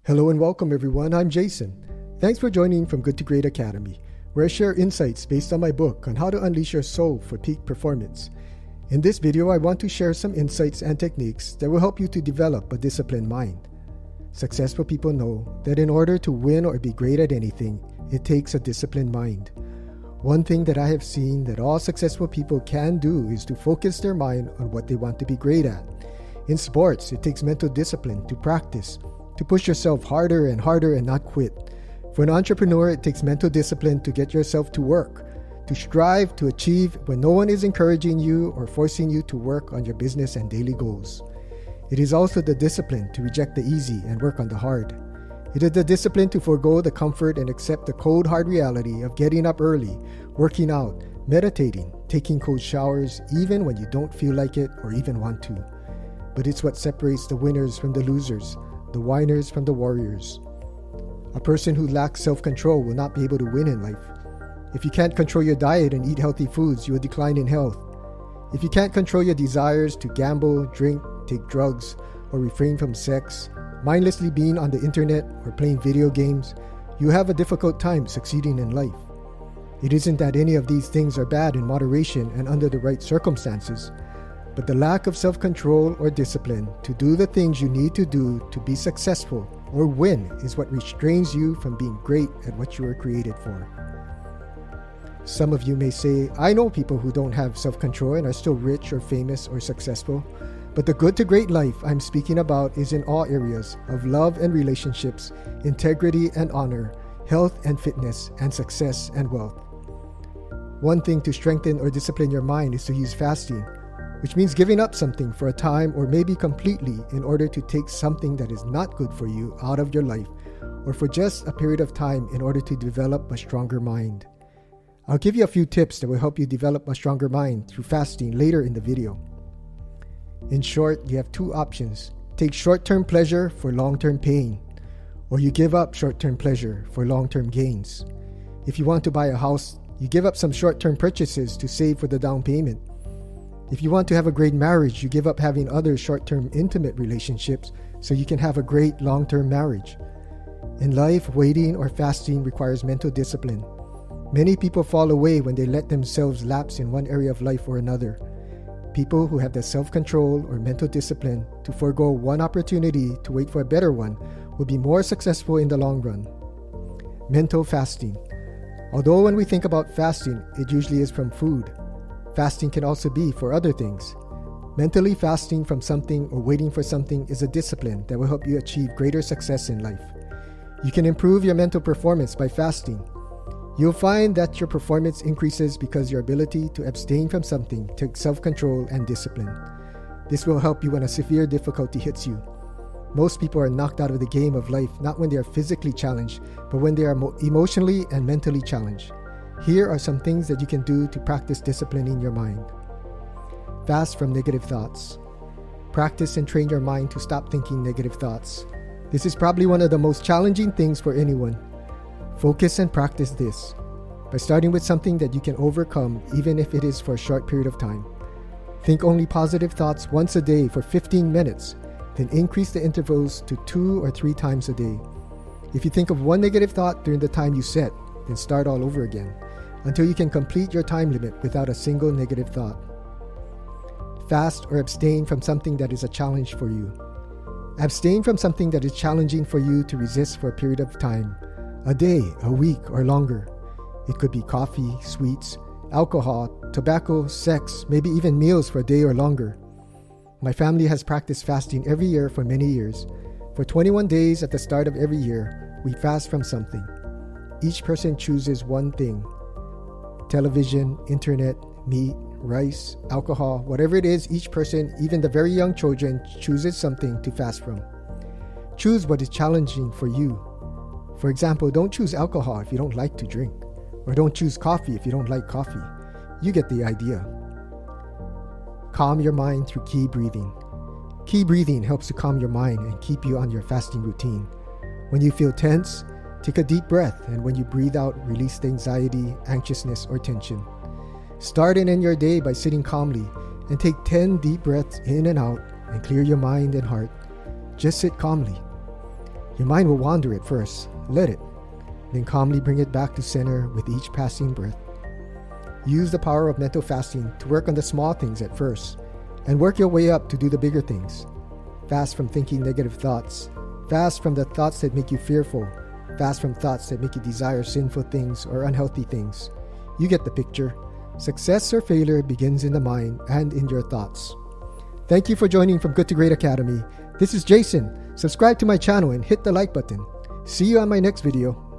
Hello and welcome everyone, I'm Jason. Thanks for joining from Good to Great Academy, where I share insights based on my book on how to unleash your soul for peak performance. In this video, I want to share some insights and techniques that will help you to develop a disciplined mind. Successful people know that in order to win or be great at anything, it takes a disciplined mind. One thing that I have seen that all successful people can do is to focus their mind on what they want to be great at. In sports, it takes mental discipline to practice, to push yourself harder and harder and not quit. For an entrepreneur, it takes mental discipline to get yourself to work, to strive, to achieve when no one is encouraging you or forcing you to work on your business and daily goals. It is also the discipline to reject the easy and work on the hard. It is the discipline to forego the comfort and accept the cold, hard reality of getting up early, working out, meditating, taking cold showers, even when you don't feel like it or even want to. But it's what separates the winners from the losers, the whiners from the warriors. A person who lacks self-control will not be able to win in life. If you can't control your diet and eat healthy foods, you will decline in health. If you can't control your desires to gamble, drink, take drugs, or refrain from sex, mindlessly being on the internet or playing video games, you have a difficult time succeeding in life. It isn't that any of these things are bad in moderation and under the right circumstances, but the lack of self-control or discipline to do the things you need to do to be successful or win is what restrains you from being great at what you were created for. Some of you may say, I know people who don't have self-control and are still rich or famous or successful, but the good to great life I'm speaking about is in all areas of love and relationships, integrity and honor, health and fitness, and success and wealth. One thing to strengthen or discipline your mind is to use fasting, which means giving up something for a time or maybe completely in order to take something that is not good for you out of your life, or for just a period of time in order to develop a stronger mind. I'll give you a few tips that will help you develop a stronger mind through fasting later in the video. In short, you have two options. Take short-term pleasure for long-term pain, or you give up short-term pleasure for long-term gains. If you want to buy a house, you give up some short-term purchases to save for the down payment. If you want to have a great marriage, you give up having other short-term intimate relationships so you can have a great long-term marriage. In life, waiting or fasting requires mental discipline. Many people fall away when they let themselves lapse in one area of life or another. People who have the self-control or mental discipline to forego one opportunity to wait for a better one will be more successful in the long run. Mental fasting. Although when we think about fasting, it usually is from food. Fasting can also be for other things. Mentally fasting from something or waiting for something is a discipline that will help you achieve greater success in life. You can improve your mental performance by fasting. You'll find that your performance increases because your ability to abstain from something takes self-control and discipline. This will help you when a severe difficulty hits you. Most people are knocked out of the game of life not when they are physically challenged, but when they are emotionally and mentally challenged. Here are some things that you can do to practice disciplining your mind. Fast from negative thoughts. Practice and train your mind to stop thinking negative thoughts. This is probably one of the most challenging things for anyone. Focus and practice this by starting with something that you can overcome even if it is for a short period of time. Think only positive thoughts once a day for 15 minutes, then increase the intervals to 2 or 3 times a day. If you think of one negative thought during the time you set, then start all over again until you can complete your time limit without a single negative thought. Fast or abstain from something that is a challenge for you. Abstain from something that is challenging for you to resist for a period of time, a day, a week, or longer. It could be coffee, sweets, alcohol, tobacco, sex, maybe even meals for a day or longer. My family has practiced fasting every year for many years. For 21 days at the start of every year, we fast from something. Each person chooses one thing. Television, internet, meat, rice, alcohol, whatever it is, each person, even the very young children, chooses something to fast from. Choose what is challenging for you. For example, don't choose alcohol if you don't like to drink, or don't choose coffee if you don't like coffee. You get the idea. Calm your mind through key breathing. Key breathing helps to calm your mind and keep you on your fasting routine. When you feel tense, take a deep breath, and when you breathe out, release the anxiety, anxiousness, or tension. Start and end your day by sitting calmly and take 10 deep breaths in and out and clear your mind and heart. Just sit calmly. Your mind will wander at first. Let it. Then calmly bring it back to center with each passing breath. Use the power of mental fasting to work on the small things at first, and work your way up to do the bigger things. Fast from thinking negative thoughts. Fast from the thoughts that make you fearful. Fast from thoughts that make you desire sinful things or unhealthy things. You get the picture. Success or failure begins in the mind and in your thoughts. Thank you for joining from Good to Great Academy. This is Jason. Subscribe to my channel and hit the like button. See you on my next video.